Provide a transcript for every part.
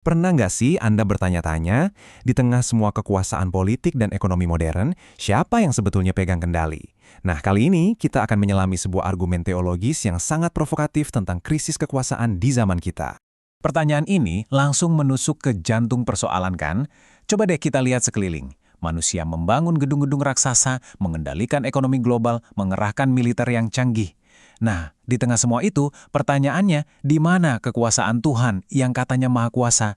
Pernah nggak sih Anda bertanya-tanya, di tengah semua kekuasaan politik dan ekonomi modern, siapa yang sebetulnya pegang kendali? Nah, kali ini kita akan menyelami sebuah argumen teologis yang sangat provokatif tentang krisis kekuasaan di zaman kita. Pertanyaan ini langsung menusuk ke jantung persoalan kan? Coba deh kita lihat sekeliling. Manusia membangun gedung-gedung raksasa, mengendalikan ekonomi global, mengerahkan militer yang canggih. Nah, di tengah semua itu, pertanyaannya, di mana kekuasaan Tuhan yang katanya maha kuasa?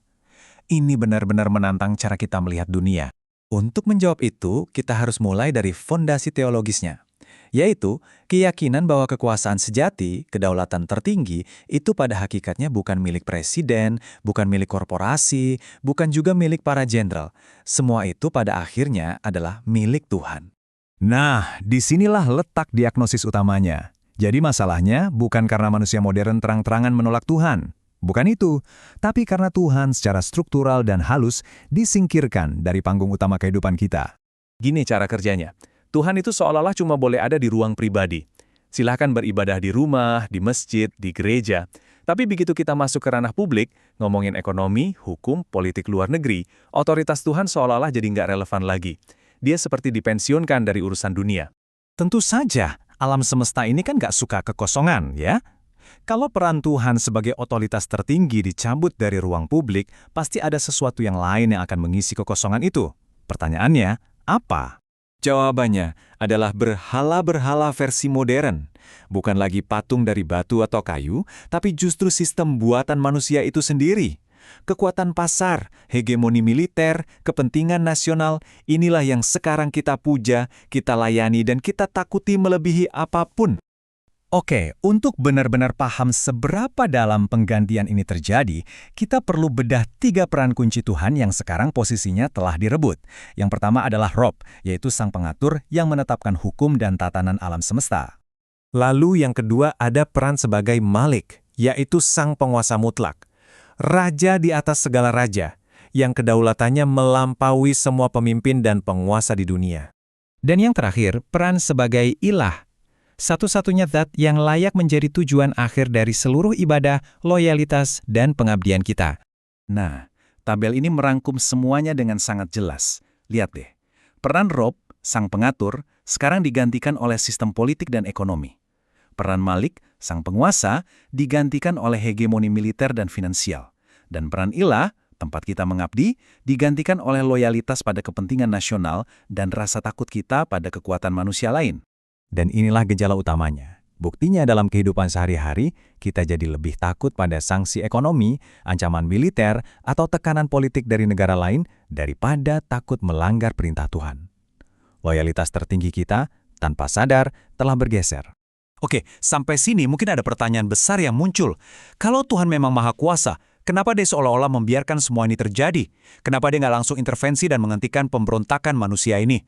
Ini benar-benar menantang cara kita melihat dunia. Untuk menjawab itu, kita harus mulai dari fondasi teologisnya, yaitu keyakinan bahwa kekuasaan sejati, kedaulatan tertinggi, itu pada hakikatnya bukan milik presiden, bukan milik korporasi, bukan juga milik para jenderal. Semua itu pada akhirnya adalah milik Tuhan. Nah, disinilah letak diagnosis utamanya. Jadi masalahnya bukan karena manusia modern terang-terangan menolak Tuhan. Bukan itu, tapi karena Tuhan secara struktural dan halus disingkirkan dari panggung utama kehidupan kita. Gini cara kerjanya. Tuhan itu seolah-olah cuma boleh ada di ruang pribadi. Silahkan beribadah di rumah, di masjid, di gereja. Tapi begitu kita masuk ke ranah publik, ngomongin ekonomi, hukum, politik luar negeri, otoritas Tuhan seolah-olah jadi nggak relevan lagi. Dia seperti dipensiunkan dari urusan dunia. Tentu saja, alam semesta ini kan nggak suka kekosongan, ya? Kalau peran Tuhan sebagai otoritas tertinggi dicabut dari ruang publik, pasti ada sesuatu yang lain yang akan mengisi kekosongan itu. Pertanyaannya, apa? Jawabannya adalah berhala-berhala versi modern. Bukan lagi patung dari batu atau kayu, tapi justru sistem buatan manusia itu sendiri. Kekuatan pasar, hegemoni militer, kepentingan nasional, inilah yang sekarang kita puja, kita layani, dan kita takuti melebihi apapun. Oke, untuk benar-benar paham seberapa dalam penggantian ini terjadi, kita perlu bedah 3 peran kunci Tuhan yang sekarang posisinya telah direbut. Yang pertama adalah Rob, yaitu sang pengatur yang menetapkan hukum dan tatanan alam semesta. Lalu yang kedua ada peran sebagai Malik, yaitu sang penguasa mutlak. Raja di atas segala raja, yang kedaulatannya melampaui semua pemimpin dan penguasa di dunia. Dan yang terakhir, peran sebagai Ilah, satu-satunya zat yang layak menjadi tujuan akhir dari seluruh ibadah, loyalitas, dan pengabdian kita. Nah, tabel ini merangkum semuanya dengan sangat jelas. Lihat deh, peran Rob, sang pengatur, sekarang digantikan oleh sistem politik dan ekonomi. Peran Malik, sang penguasa, digantikan oleh hegemoni militer dan finansial. Dan peran Ilah, tempat kita mengabdi, digantikan oleh loyalitas pada kepentingan nasional dan rasa takut kita pada kekuatan manusia lain. Dan inilah gejala utamanya. Buktinya dalam kehidupan sehari-hari, kita jadi lebih takut pada sanksi ekonomi, ancaman militer, atau tekanan politik dari negara lain daripada takut melanggar perintah Tuhan. Loyalitas tertinggi kita, tanpa sadar, telah bergeser. Oke, sampai sini mungkin ada pertanyaan besar yang muncul. Kalau Tuhan memang maha kuasa, kenapa dia seolah-olah membiarkan semua ini terjadi? Kenapa dia nggak langsung intervensi dan menghentikan pemberontakan manusia ini?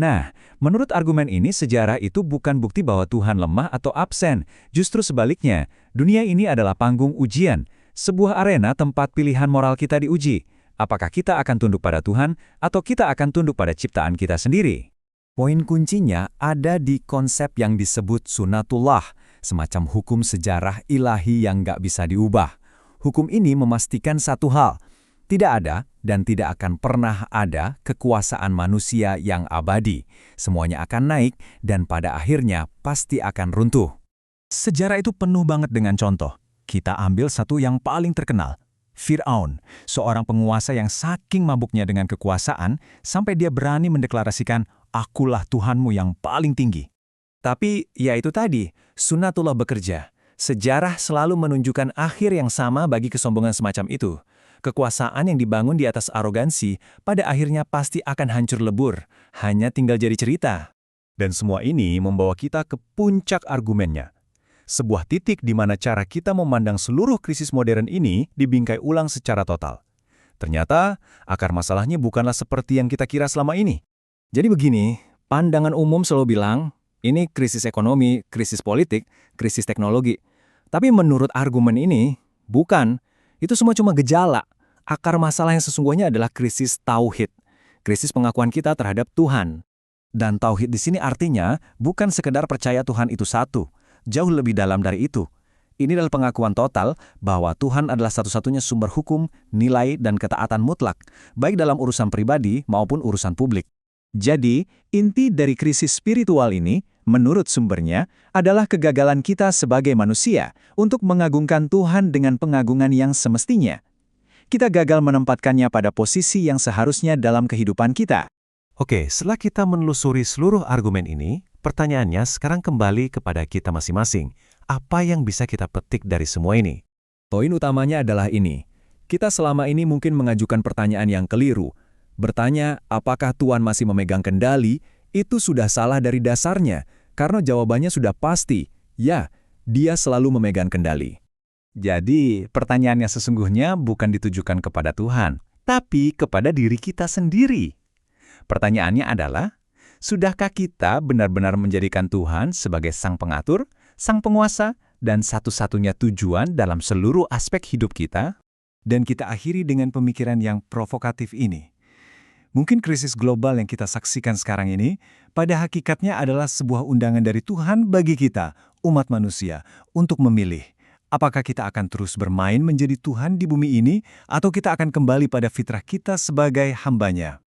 Nah, menurut argumen ini sejarah itu bukan bukti bahwa Tuhan lemah atau absen. Justru sebaliknya, dunia ini adalah panggung ujian, sebuah arena tempat pilihan moral kita diuji. Apakah kita akan tunduk pada Tuhan atau kita akan tunduk pada ciptaan kita sendiri? Poin kuncinya ada di konsep yang disebut sunatullah, semacam hukum sejarah ilahi yang nggak bisa diubah. Hukum ini memastikan satu hal, tidak ada dan tidak akan pernah ada kekuasaan manusia yang abadi. Semuanya akan naik dan pada akhirnya pasti akan runtuh. Sejarah itu penuh banget dengan contoh. Kita ambil satu yang paling terkenal, Fir'aun, seorang penguasa yang saking mabuknya dengan kekuasaan sampai dia berani mendeklarasikan, "Akulah Tuhanmu yang paling tinggi." Tapi ya itu tadi, sunatullah bekerja. Sejarah selalu menunjukkan akhir yang sama bagi kesombongan semacam itu. Kekuasaan yang dibangun di atas arogansi pada akhirnya pasti akan hancur lebur, hanya tinggal jadi cerita. Dan semua ini membawa kita ke puncak argumennya. Sebuah titik di mana cara kita memandang seluruh krisis modern ini dibingkai ulang secara total. Ternyata, akar masalahnya bukanlah seperti yang kita kira selama ini. Jadi begini, pandangan umum selalu bilang, ini krisis ekonomi, krisis politik, krisis teknologi. Tapi menurut argumen ini, bukan. Itu semua cuma gejala. Akar masalah yang sesungguhnya adalah krisis tauhid. Krisis pengakuan kita terhadap Tuhan. Dan tauhid di sini artinya bukan sekedar percaya Tuhan itu satu. Jauh lebih dalam dari itu. Ini adalah pengakuan total bahwa Tuhan adalah satu-satunya sumber hukum, nilai, dan ketaatan mutlak, baik dalam urusan pribadi maupun urusan publik. Jadi, inti dari krisis spiritual ini, menurut sumbernya, adalah kegagalan kita sebagai manusia untuk mengagungkan Tuhan dengan pengagungan yang semestinya. Kita gagal menempatkannya pada posisi yang seharusnya dalam kehidupan kita. Oke, setelah kita menelusuri seluruh argumen ini, pertanyaannya sekarang kembali kepada kita masing-masing. Apa yang bisa kita petik dari semua ini? Poin utamanya adalah ini. Kita selama ini mungkin mengajukan pertanyaan yang keliru. Bertanya, apakah Tuhan masih memegang kendali, itu sudah salah dari dasarnya, karena jawabannya sudah pasti, ya, Dia selalu memegang kendali. Jadi, pertanyaannya sesungguhnya bukan ditujukan kepada Tuhan, tapi kepada diri kita sendiri. Pertanyaannya adalah, sudahkah kita benar-benar menjadikan Tuhan sebagai sang pengatur, sang penguasa, dan satu-satunya tujuan dalam seluruh aspek hidup kita? Dan kita akhiri dengan pemikiran yang provokatif ini. Mungkin krisis global yang kita saksikan sekarang ini, pada hakikatnya adalah sebuah undangan dari Tuhan bagi kita, umat manusia, untuk memilih. Apakah kita akan terus bermain menjadi Tuhan di bumi ini, atau kita akan kembali pada fitrah kita sebagai hambanya?